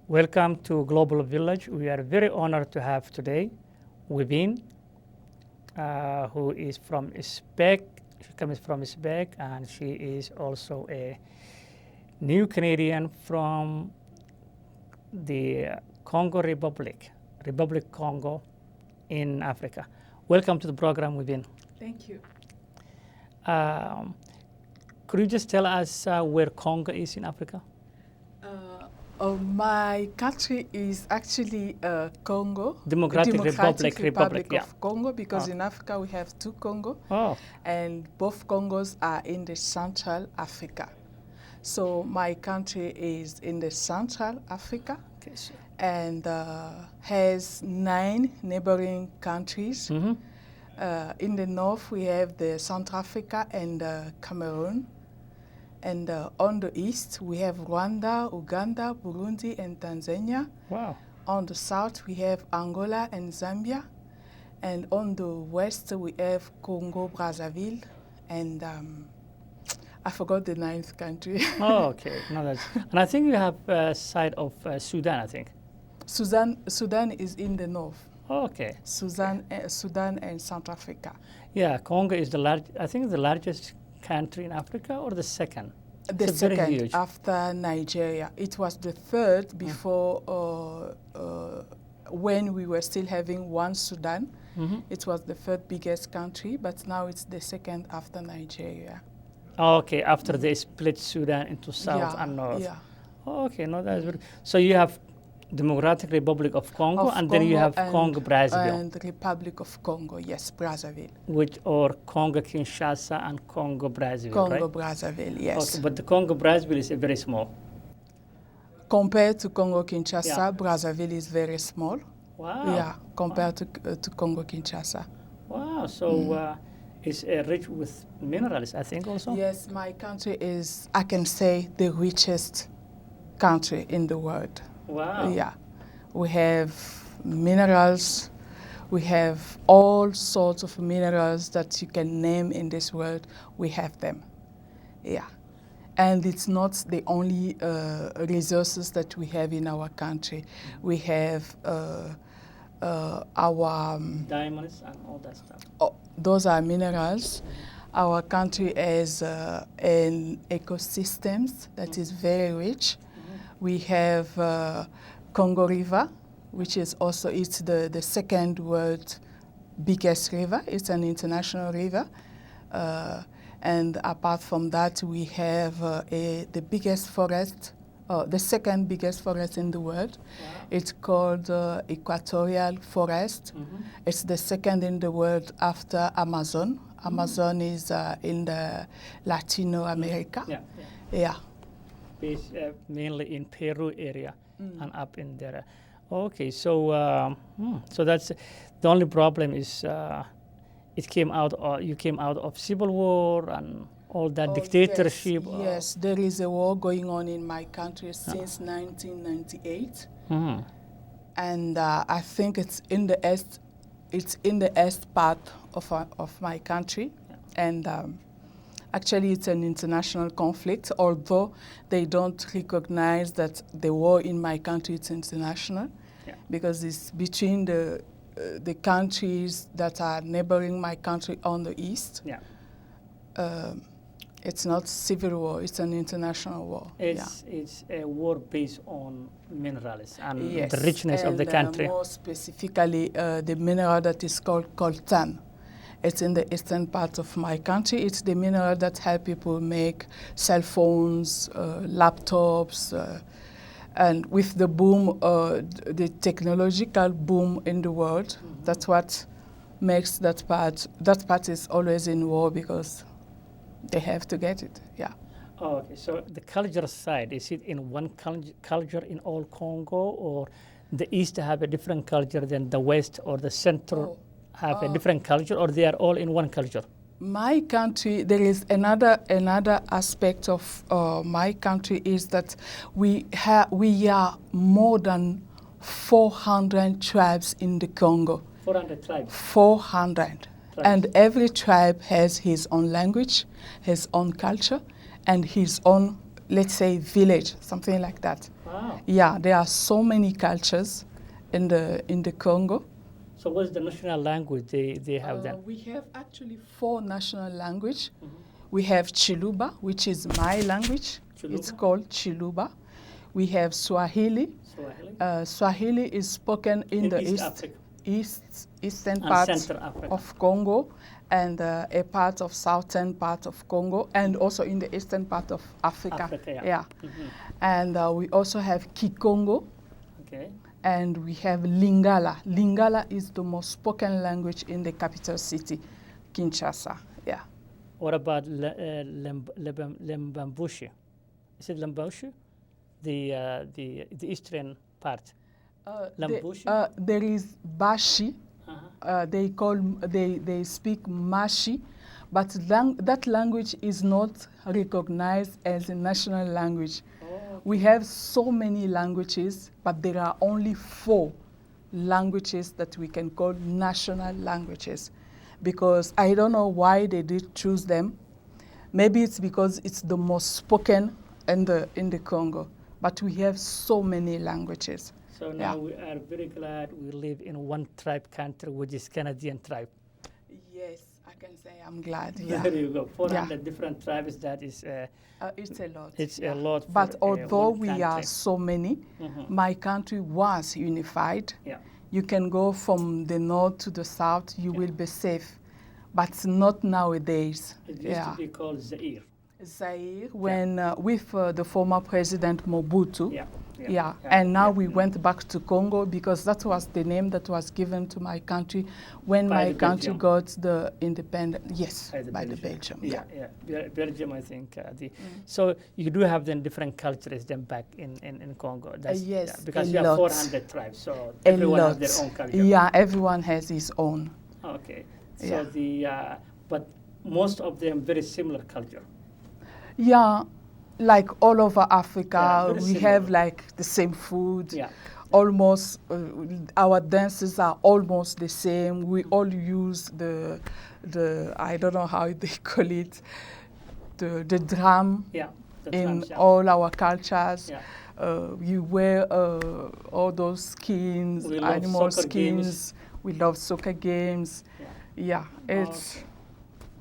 Welcome to Global Village. We are very honored to have today Wibin, who is from Uzbek. She comes from Uzbek, and she is also a new Canadian from the Congo Republic, Republic Congo in Africa. Welcome to the program, Wibin. Thank you. Could you just tell us where Congo is in Africa? My country is actually Congo, Democratic Republic, yeah. of Congo, because in Africa we have two Congo, and both Congos are in the Central Africa. So my country is in the Central Africa, Okay, so and has 9 neighboring countries. In the north we have the Central Africa and Cameroon. And on the east, we have Rwanda, Uganda, Burundi, and Tanzania. Wow. On the south, we have Angola and Zambia. And on the west, we have Congo, Brazzaville, and I forgot the 9th country. Oh, okay. No, and I think you have a side of Sudan, I think. Sudan is in the north. Oh, okay. Sudan and South Africa. Yeah, Congo is I think the largest country in Africa, or the second? The It's very second huge. after Nigeria. It was the third before when we were still having one Sudan. It was the third biggest country, but now it's the second after Nigeria. Oh, okay, after they split Sudan into south and north. Yeah. Oh, okay, no, that's very. So you have Democratic Republic of Congo, Of and then you have and- Congo Brazzaville, And the Republic of Congo, yes, Brazzaville. or Congo Kinshasa and Congo Brazzaville, Congo right? Brazzaville, yes. Okay, but the Congo Brazzaville is very small. Compared to Congo Kinshasa, Yeah. Brazzaville is very small. Wow. Yeah, compared to Congo Kinshasa. Wow. So it's rich with minerals, I think, also. Yes, my country is, I can say, the richest country in the world. Wow. Yeah, we have minerals, we have all sorts of minerals that you can name in this world, we have them. Yeah, and it's not the only resources that we have in our country. We have our, Diamonds and all that stuff. those are minerals. Our country has an ecosystems that is very rich. We have Congo River, which is also, it's the second world biggest river. It's an international river. And apart from that, we have the biggest forest, the second biggest forest in the world. Wow. It's called Equatorial Forest. It's the second in the world after Amazon. Amazon is in the Latino America. Yeah. Yeah. Based, mainly in Peru area and up in there. Okay, so so that's the only problem is it came out. You came out of civil war and all that Oh, dictatorship. Yes, there is a war going on in my country since 1998, and I think it's in the east. It's in the east part of my country, and actually it's an international conflict. Although they don't recognize that the war in my country is international, because it's between the countries that are neighboring my country on the east. Yeah. It's not civil war, it's an international war. It's a war based on minerals and Yes, the richness of the and, country. more specifically, the mineral that is called coltan. It's in the eastern part of my country. It's the mineral that help people make cell phones, laptops, and with the boom, the technological boom in the world, that's what makes that part. That part is always in war because they have to get it. Yeah. Oh, okay, so the cultural side, is it in one culture in all Congo, or the east have a different culture than the west, or the center have a different culture, or they are all in one culture? My country, there is another aspect of my country is that we are more than 400 tribes in the Congo. 400 tribes. 400. And every tribe has his own language, his own culture, and his own let's say, village, something like that. Wow. Yeah, there are so many cultures in the Congo. So what's the national language they have then? We have actually 4 national language. Mm-hmm. We have Chiluba, which is my language. It's Chiluba? called Chiluba. We have Swahili. Swahili? Swahili is spoken in the East Africa. eastern And part Central Africa. of Congo, and a part of southern part of Congo, and also in the eastern part of Africa. Africa, yeah. Yeah. Mhm. And we also have Kikongo, Okay. and we have Lingala. Lingala is the most spoken language in the capital city, Kinshasa. Yeah. What about Lembambushi? Is it Lembambushi? The eastern part. Lambushi? There is Bashi. Uh-huh. They speak Mashi, but that language is not recognized as a national language. Oh, We have so many languages, but there are only 4 languages that we can call national languages, because I don't know why they did choose them. Maybe it's because it's the most spoken in the Congo, but we have so many languages. so now we are very glad we live in one tribe country, which is Canadian tribe. Yes, I can say I'm glad. Yeah. There you go. 400 different tribes. That is, It's a lot. it's a lot. But for, although one we are country. so many, Mhm. my country was unified. Yeah. You can go from the north to the south, you will be safe. But not nowadays. It used to be called Zaire. Zaire, when with the former president Mobutu. Yeah. Yeah, and now we went back to Congo because that was the name that was given to my country when By my the country Belgium. got the independence. Yes, By the Belgium. Yeah. Belgium, I think. So you do have then different cultures then back in Congo. Yes, because a you have lot. 400 tribes, so A everyone lot. has their own culture. Yeah, everyone has his own. Okay. So Yeah. but most of them very similar culture. Yeah, like all over Africa, Yeah, very we similar. have like the same food. Yeah. Almost, our dances are almost the same. We all use the I don't know how they call it, the drum Yeah. The in tribes, yeah. all our cultures. Yeah. You wear all those skins, We love animal soccer skins. games. We love soccer games. Yeah. Yeah, it's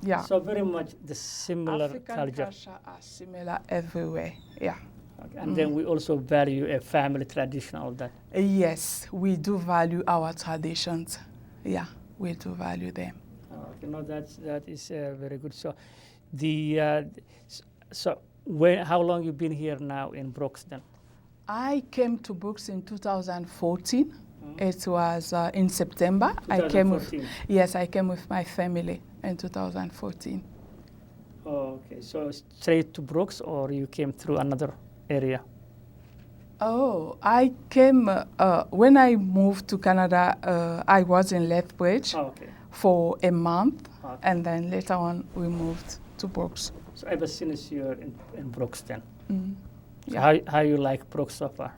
yeah. So very much the similar African culture. are similar everywhere. Yeah. Okay. And then we also value a family tradition, all that. Yes, we do value our traditions. Yeah, we do value them. Okay, no, that is very good. So, how long you been here now in Brookston? I came to Brooks in 2014. It was in September. I came with 2014. I came with my family in 2014. Oh, okay, so straight to Brooks, or you came through another area? Oh, I came when I moved to Canada. I was in Lethbridge Oh, okay. for a month, Okay. and then later on we moved to Brooks. So ever since you're in Brooks, then. Mm. So Yeah. how you like Brooks so far?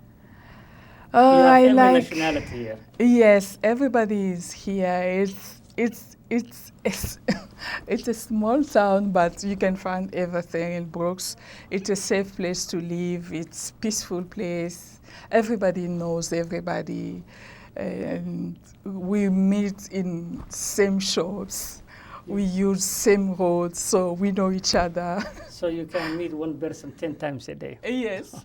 You have I every like. nationality here. Yes, everybody is here. It's a small town, but you can find everything in Brooks. It's a safe place to live. It's peaceful place. Everybody knows everybody, and we meet in same shops. We use same roads, so we know each other. So you can meet one person 10 times a day. Yes,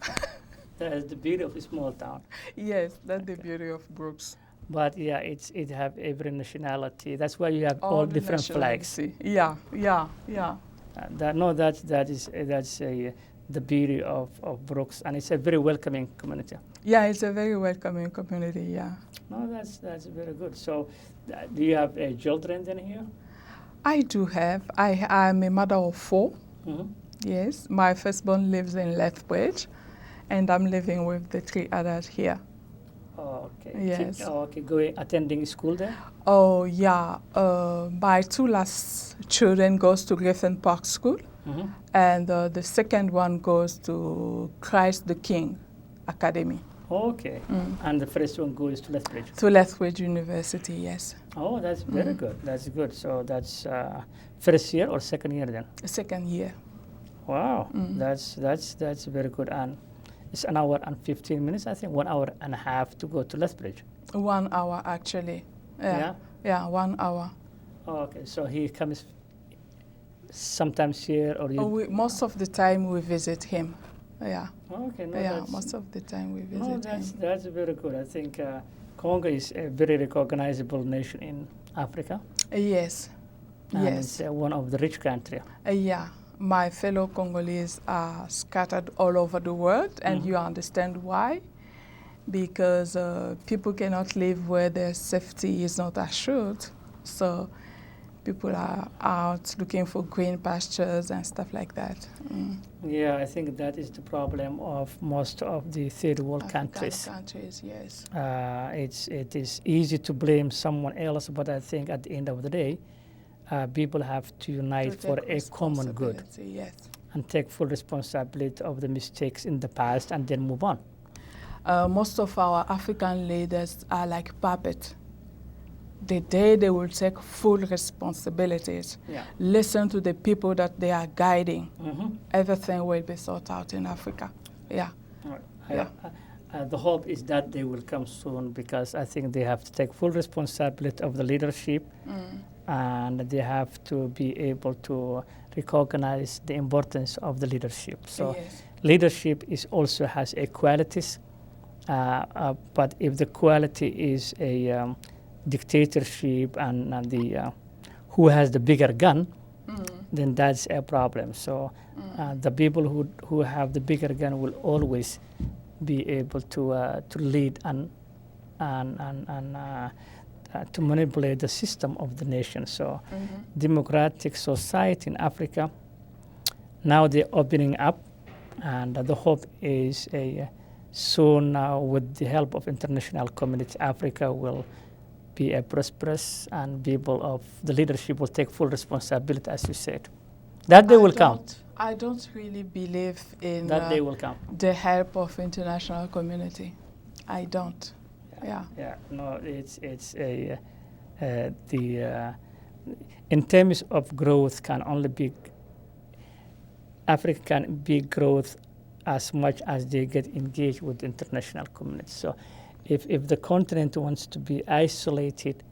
That is the beauty of a small town. yes, that's the beauty of Brooks. But yeah, it have every nationality. That's why you have all the different flags. nationality. Yeah. That's the beauty of Brooks, and it's a very welcoming community. Yeah, it's a very welcoming community. Yeah. No, that's very good. So, do you have children then here? I do have. I'm a mother of 4. Mm-hmm. Yes, my firstborn lives in Lethbridge, and I'm living with the 3 others here. Oh, okay. Yes. Attending school there? Oh yeah, my 2 last children goes to Griffin Park School, Mm-hmm. and the second one goes to Christ the King Academy. Okay. And the first one goes to Lethbridge. To Lethbridge University, yes. Oh, that's very good. That's good. So that's first year or second year then? The second year. Wow, that's very good. And it's an hour and 15 minutes. I think 1.5 hours to go to Lethbridge. 1 hour actually. Yeah. Yeah, 1 hour. Okay, so he comes sometimes here, or you? Most of the time we visit him. Yeah. Okay, no, Yeah, that's, most of the time we no, visit him. that's very good. I think Congo is a very recognizable nation in Africa. Yes. And Yes. it's one of the rich country. Yeah. My fellow Congolese are scattered all over the world, and Mhm. you understand why? Because people cannot live where their safety is not assured. So people are out looking for green pastures and stuff like that. Yeah, I think that is the problem of most of the third world African countries. countries, yes. It is easy to blame someone else, but I think at the end of the day, people have to unite To for take a common good responsibility, yes. and take full responsibility of the mistakes in the past and then move on. Most of our African leaders are like puppets. The day they will take full responsibilities, Yeah. listen to the people that they are guiding, Mm-hmm. everything will be sorted out in Africa. Yeah. Yeah. The hope is that they will come soon, because I think they have to take full responsibility of the leadership, and they have to be able to recognize the importance of the leadership. So Yes. leadership is also has a qualities, but if the quality is a dictatorship and the who has the bigger gun, then that's a problem. So the people who have the bigger gun will always be able to lead and to manipulate the system of the nation. So democratic society in Africa, now they're opening up, and the hope is soon now, with the help of international community, Africa will be a prosperous, and people of the leadership will take full responsibility, as you said. That day will come. I don't really believe in That day will come. the help of international community. I don't. Yeah. Yeah. No, it's in terms of growth, can only be Africa can be growth as much as they get engaged with the international community. So if the continent wants to be isolated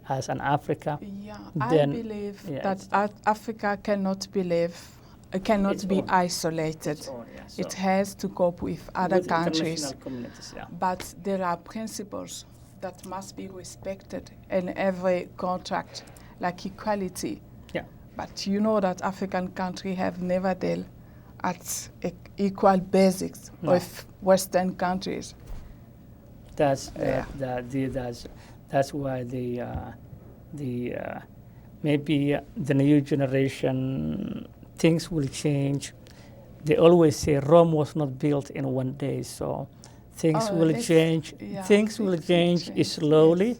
as an Africa, Yeah, then, I believe yeah, that Africa cannot Its be own. isolated. its own, yeah. So It has to cope with other with countries. international communities, yeah. But there are principles that must be respected in every contract, like equality. Yeah. But you know that African countries have never dealt at equal basics No. with Western countries. That's Yeah. that's why maybe the new generation, things will change. They always say Rome was not built in one day, so things Oh, will it's- change. yeah, Things will change slowly, yes.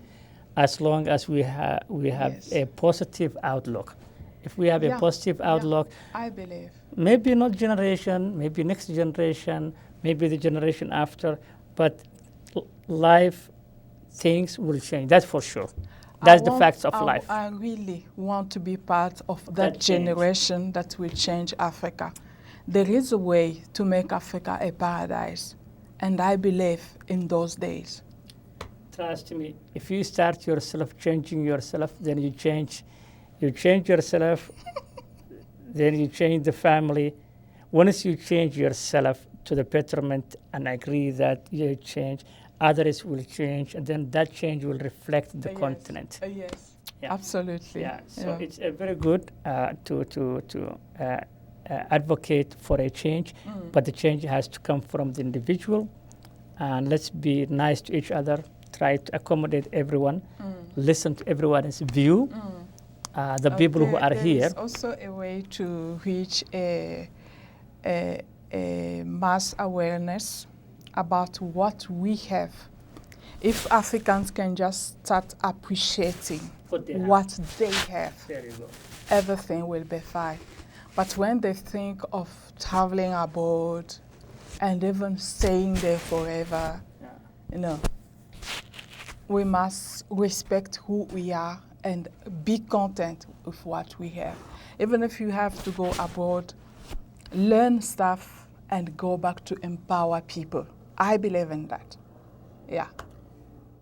as long as we have Yes. a positive outlook. If we have a Yeah, positive yeah. outlook, I believe. maybe not generation, maybe next generation, maybe the generation after, but life, things will change. That's for sure. That's the facts of life. I really want to be part of That that change. generation that will change Africa. There is a way to make Africa a paradise, and I believe in those days. Trust me, if you start yourself changing yourself, then you change yourself, then you change the family. Once you change yourself to the betterment and agree that you change, others will change, and then that change will reflect the Yes, continent. Yes, Yeah. absolutely. Yeah, so it's a very good to advocate for a change, but the change has to come from the individual, and let's be nice to each other, try to accommodate everyone, listen to everyone's view. The people who are there here. is also a way to reach a mass awareness about what we have. If Africans can just start appreciating what they have, There you go. everything will be fine. But when they think of traveling abroad and even staying there forever, Yeah. we must respect who we are and be content with what we have. Even if you have to go abroad learn stuff and go back to empower people. I believe in that. Yeah.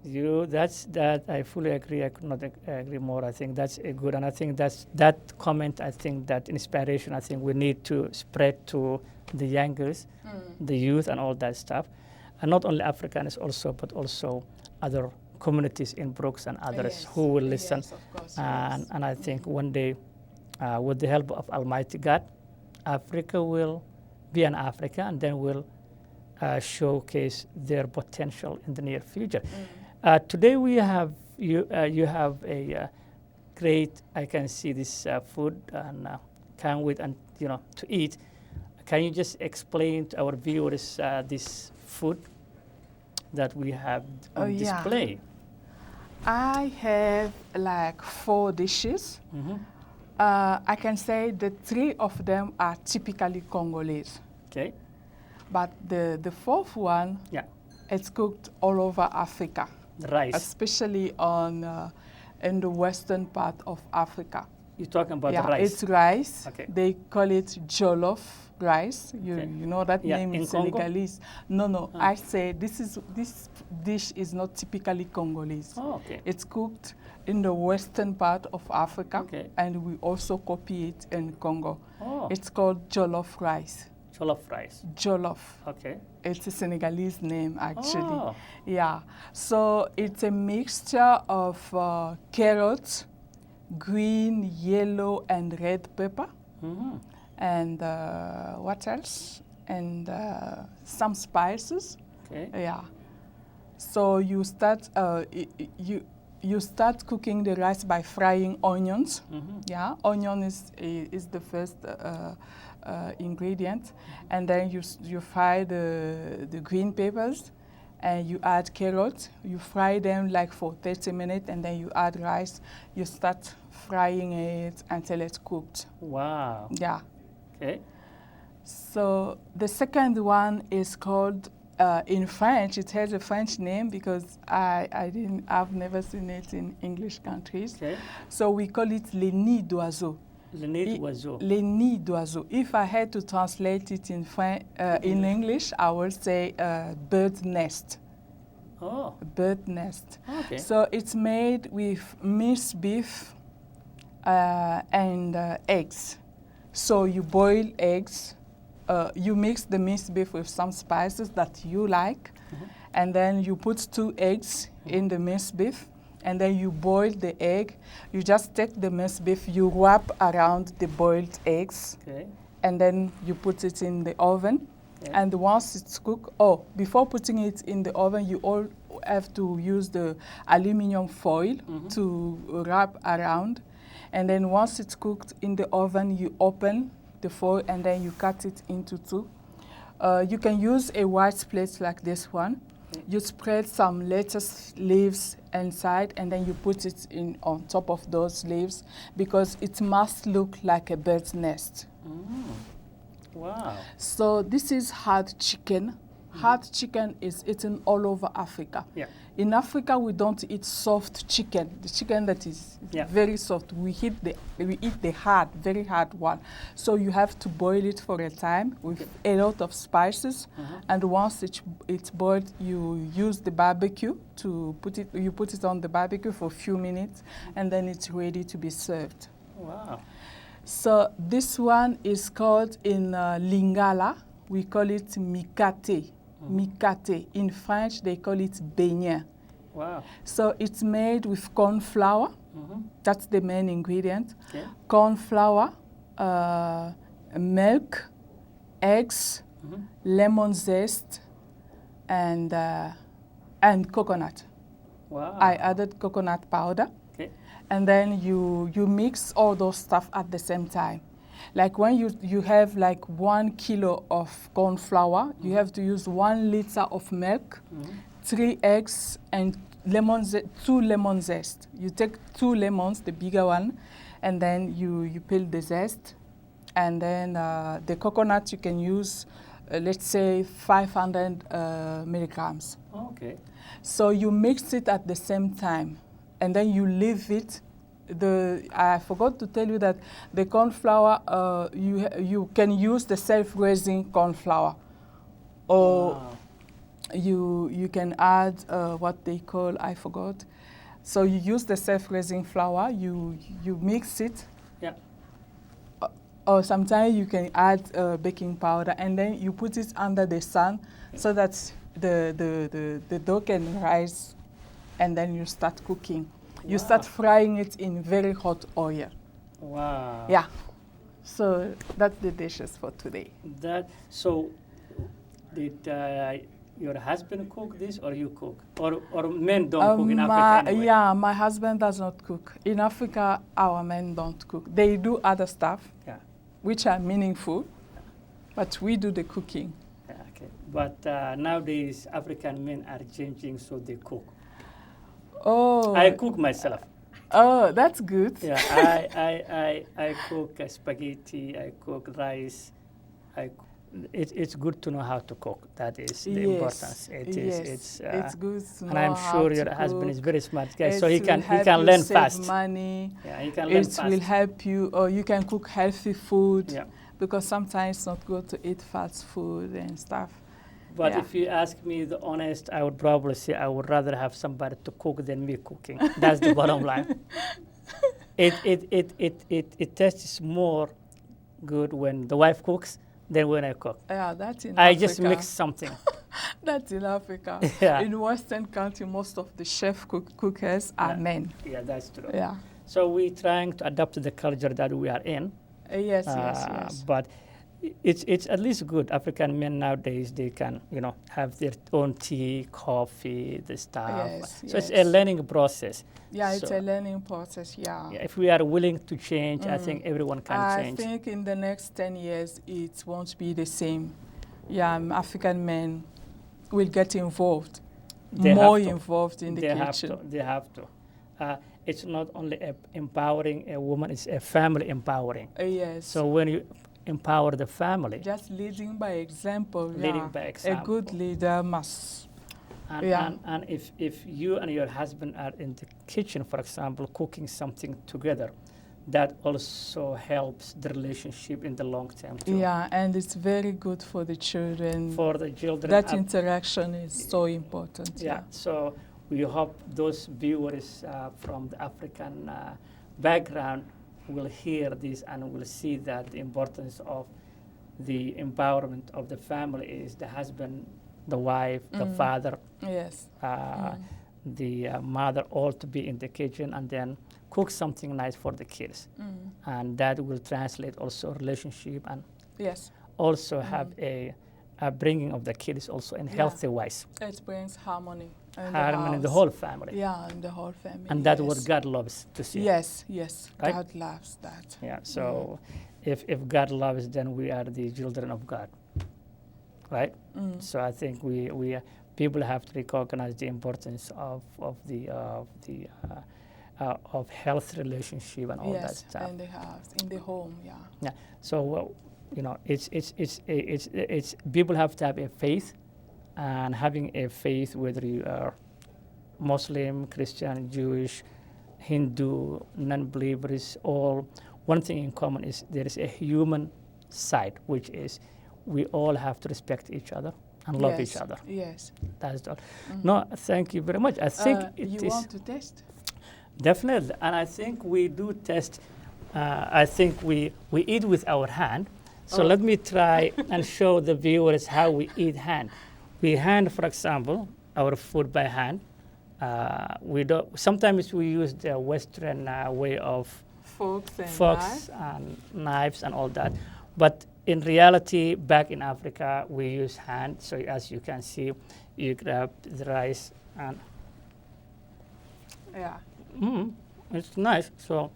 That I fully agree. I could not agree more. I think that's a good, and I think that's that comment. I think that inspiration. I think we need to spread to the youngers, the youth, and all that stuff, and not only Africans also, but also other communities in Brooks and others who will listen. Yes, of course, And I think one day, with the help of Almighty God, Africa will be an Africa, and then will showcase their potential in the near future. Today we have you have a great, I can see this food, and can't wait and to eat. Can you just explain to our viewers this food that we have on display? I have like 4 dishes. I can say the 3 of them are typically Congolese. Okay. But the 4th one, it's cooked all over Africa. The rice. Especially in the western part of Africa. You're talking about the rice? It's rice. Okay. They call it jollof rice. You know that name in Senegalese. No. I say this dish is not typically Congolese. Oh, okay. It's cooked in the western part of Africa, and we also copy it in Congo. Oh. It's called jollof rice. Jollof rice. Jollof. Okay. It's a Senegalese name, actually. Oh. Yeah. So it's a mixture of carrots, green, yellow, and red pepper. And what else? And some spices. Okay. Yeah. So you start you start cooking the rice by frying onions. Yeah. Onion is the first ingredient, and then you fry the green peppers, and you add carrots. You fry them like for 30 minutes, and then you add rice. You start frying it until it's cooked. Wow. Yeah. Okay. So the second one is called in French. It has a French name because I've never seen it in English countries. Okay. So we call it les nids d'oiseaux. Les nids d'oiseaux. Les nids d'oiseaux. If I had to translate it in in English, I would say bird nest. Oh. Bird nest. Okay. So it's made with minced beef and eggs. So you boil eggs. You mix the minced beef with some spices that you like, and then you put 2 eggs in the minced beef, and then you boil the egg. You just take the minced beef, you wrap around the boiled eggs, and then you put it in the oven. And once it's cooked, before putting it in the oven, you all have to use the aluminum foil to wrap around. And then once it's cooked in the oven, you open the foil, and then you cut it into 2. You can use a white plate like this one. You spread some lettuce leaves inside, and then you put it on top of those leaves, because it must look like a bird's nest. Wow. So this is hard chicken. Hard chicken is eaten all over Africa. In Africa, we don't eat soft chicken, the chicken that is very soft. We eat the hard, very hard one. So you have to boil it for a time with a lot of spices. And once it's boiled, you use the barbecue to put it on the barbecue for a few minutes, and then it's ready to be served. Wow. So this one is called in Lingala, we call it mikate. Mikate. In French, they call it beignet. Wow. So it's made with corn flour. That's the main ingredient. Corn flour, milk, eggs, lemon zest, and coconut. Wow. I added coconut powder. And then you mix all those stuff at the same time. Like when you have like 1 kilo of corn flour, you have to use 1 liter of milk, 3 eggs, and 2 lemon zest. You take 2 lemons, the bigger one, and then you peel the zest. And then the coconut you can use, let's say 500 milligrams. Okay. So you mix it at the same time, and then you leave it I forgot to tell you that the corn flour, you can use the self-raising corn flour, or Wow. you can add what they call, I forgot. So you use the self-raising flour, you mix it, Yeah. or sometimes you can add baking powder, and then you put it under the sun so that the dough can rise, and then you start cooking. You Wow. start frying it in very hot oil. Wow. Yeah. So that's the dishes for today. So did your husband cook this, or you cook, or men don't cook in Africa anyway? Yeah, my husband does not cook. In Africa, our men don't cook. They do other stuff, Yeah. which are meaningful, but we do the cooking. Yeah, okay. But nowadays African men are changing, so they cook. Oh, I cook myself. oh, that's good. Yeah, I cook spaghetti. I cook rice. It's good to know how to cook. That is the Yes, importance. It is. yes. It's good to And know I'm how sure to your husband is cook. very smart guy, so It he will can help you learn save fast. money. Yeah, he can learn It fast. will help you, or you can cook healthy food, Yeah. because sometimes it's not good to eat fast food and stuff. But Yeah. if you ask me the honest, I would probably say I would rather have somebody to cook than me cooking. That's the bottom line. It tastes more good when the wife cooks than when I cook. Yeah, that's in I Africa. just mix something. That's in Africa. Yeah. In Western country, most of the chef cookers are Yeah. men. Yeah, that's true. Yeah. So we're trying to adapt to the culture that we are in. Yes, yes. But it's at least good. African men nowadays, they can, have their own tea, coffee, the stuff. Yes, So it's a yes. learning process. Yeah, it's So, a learning process, yeah. yeah, if we are willing to change, I think everyone can I change. think in the next 10 years, it won't be the same. Yeah, African men will get involved, They more have to. involved in the They kitchen. have to. They have to. It's not only empowering a woman; it's a family empowering. Yes. So when you empower the family, Just leading by example. leading Yeah. by A example. good leader must. And, Yeah. and if you and your husband are in the kitchen, for example, cooking something together, that also helps the relationship in the long term too. Yeah, and it's very good for the children. For the children. That interaction is so important. Yeah. So we hope those viewers from the African background will hear this and will see that the importance of the empowerment of the family is the husband, the wife, the father, Yes. the mother, all to be in the kitchen and then cook something nice for the kids. And that will translate also relationship and Yes. also have a bringing of the kids also in healthy ways. It brings harmony. Harmony in the whole family. Yeah, in the whole family. And that's yes. what God loves to see. Yes, yes. Right? God loves that. Yeah. So if God loves, then we are the children of God. Right? So I think we people have to recognize the importance of health relationship and all that Yes, stuff. in the house, in the home, yeah. Yeah. So it's people have to have a faith, and having a faith, whether you are Muslim, Christian, Jewish, Hindu, non-believers, all one thing in common is there is a human side, which is we all have to respect each other and love each other. Yes. That's all. No, thank you very much. I think You want to test? Definitely, and I think we do test. I think we eat with our hand. So let me try and show the viewers how we eat hand. We hand, for example, our food by hand. We don't. Sometimes we use the Western way of Forks and knives and all that, but in reality, back in Africa, we use hand. So as you can see, you grab the rice and Yeah. it's nice. So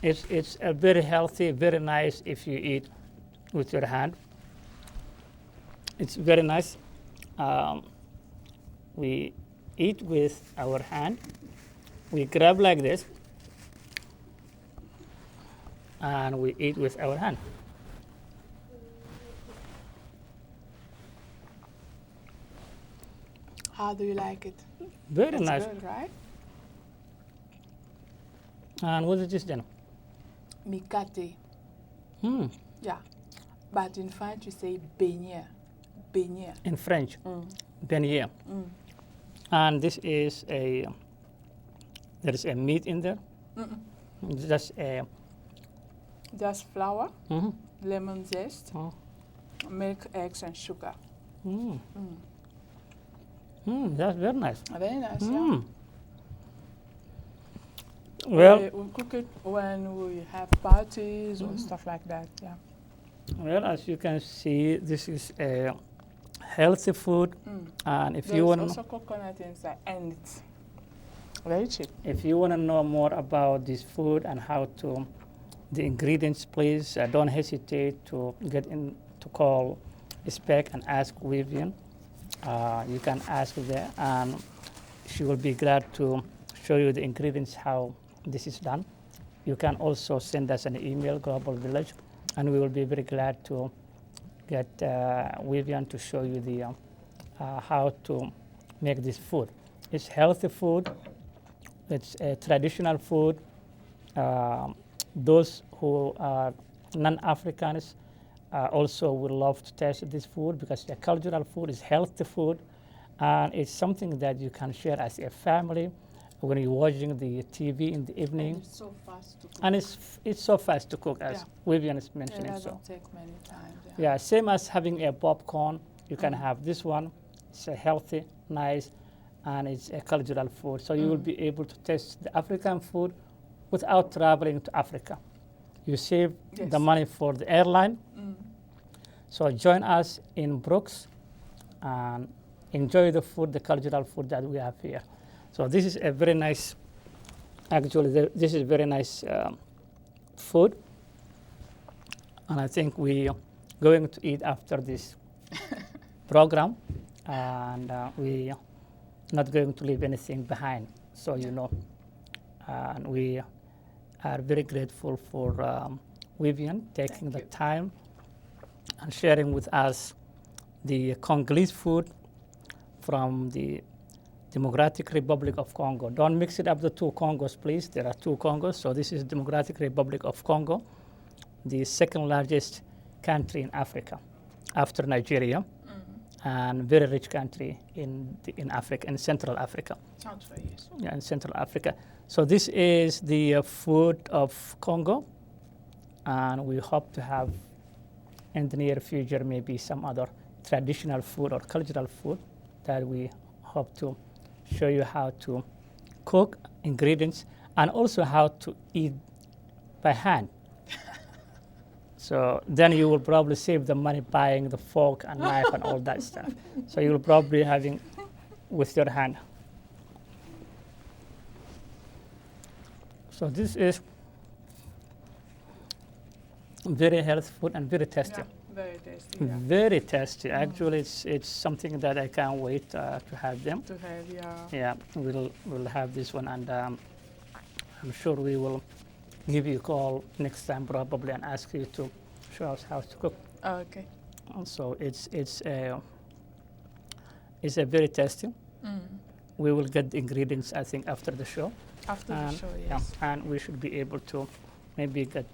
it's a very healthy, very nice if you eat with your hand. It's very nice. We eat with our hand. We grab like this, and we eat with our hand. How do you like it? Very That's nice. good, right? And what is this then? Mikate. Mm. Yeah. But in French, you say beignet. Beignet. In French, Mm. beignet. Mm. And this is there is a meat in there. Mm-mm. Just a. Just flour, Mm-hmm. lemon zest, Oh. milk, eggs, and sugar. Mm. Mm. That's very nice. Very nice, yeah. Mm. Well, We cook it when we have parties or stuff like that, yeah. well, as you can see, this is a healthy food, Mm. and if There's you want also coconut inside, and it's very cheap. if you want to know more about this food and how to the ingredients, please don't hesitate to get in to call Spec and ask Vivian. You can ask there, and she will be glad to show you the ingredients how this is done. You can also send us an email, Global Village, and we will be very glad to get Vivian to show you the how to make this food. It's healthy food. It's a traditional food. Those who are non-Africans also will love to taste this food because the cultural food is healthy food, and it's something that you can share as a family when you're watching the TV in the evening. And it's so fast to cook. And it's so fast to cook, as Yeah. Vivian is Yeah, mentioning. that So don't take many times. yeah, same as having a popcorn. You can Mm. have this one. It's a healthy, nice, and it's a cultural food. So you will Mm. be able to taste the African food without traveling to Africa. You save Yes. the money for the airline. Mm. So join us in Brooks and enjoy the food, the cultural food that we have here. So this is a very nice, actually, this is very nice food. And I think we are going to eat after this program. And we are not going to leave anything behind, so you know. And we are very grateful for Vivian taking Thank the you. time and sharing with us the Congolese food from the Democratic Republic of Congo. Don't mix it up the two Congos, please. There are two Congos. So this is Democratic Republic of Congo, the second largest country in Africa after Nigeria, and very rich country in Africa, in Central Africa. Sounds very useful. Yeah, in Central Africa. So this is the food of Congo, and we hope to have in the near future maybe some other traditional food or cultural food that we hope to show you how to cook, ingredients, and also how to eat by hand. So then you will probably save the money buying the fork and knife and all that stuff. So you will probably having with your hand. So this is very healthy food and very tasty. Yeah, very tasty. Yeah. Very tasty. Actually, it's something that I can't wait to have them. To have, yeah. Yeah, we'll have this one, and I'm sure we will give you a call next time probably and ask you to show us how to cook. Okay. Also, it's a very tasty. Mm. We will get the ingredients, I think, after the show. After the And, show, yeah, yes. and we should be able to maybe get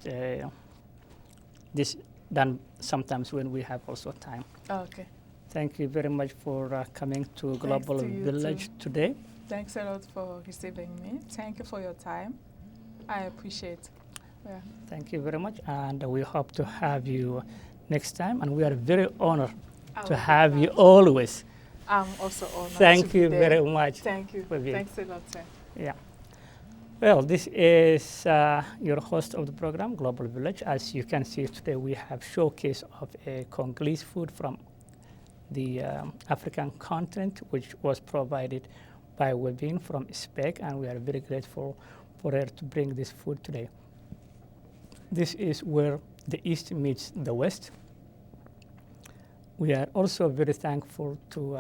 this done sometimes when we have also time. Okay. Thank you very much for coming to Global to you Village too. today. Thanks a lot for receiving me. Thank you for your time. I appreciate. Yeah. Thank you very much, and we hope to have you next time. And we are very honored I to will be have you glad. always. I'm also honored. Thank to be you there. very much. Thank you. Vivian. Thanks a lot, sir. Yeah. Well, this is your host of the program, Global Village. As you can see today, we have showcase of a Congolese food from the African continent, which was provided by Webin from SPEC, and we are very grateful for her to bring this food today. This is where the East meets the West. We are also very thankful to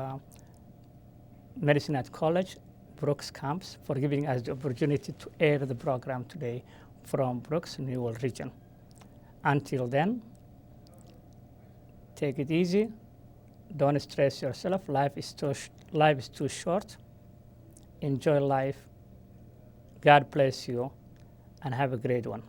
Medicine at College, Brooks Camps, for giving us the opportunity to air the program today from Brooks, Newell region. Until then, take it easy. Don't stress yourself. Life is too short. Enjoy life. God bless you, and have a great one.